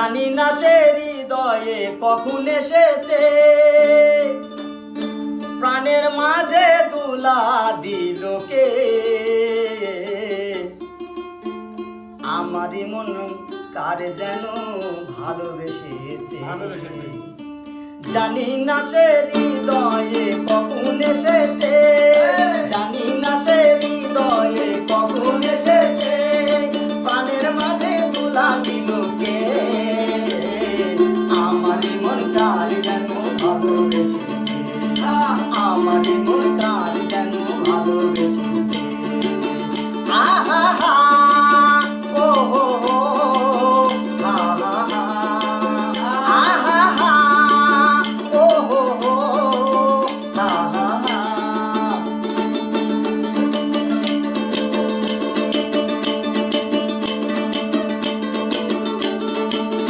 জানি না সে হৃদয়ে কখন এসেছে, প্রাণের মাঝে দুলা দিল কে। আমারই মন কার যেন ভালোবেসেছে, জানি না সে হৃদয়ে কখন এসেছে, জানি না সে হৃদয়ে কখন এসেছে।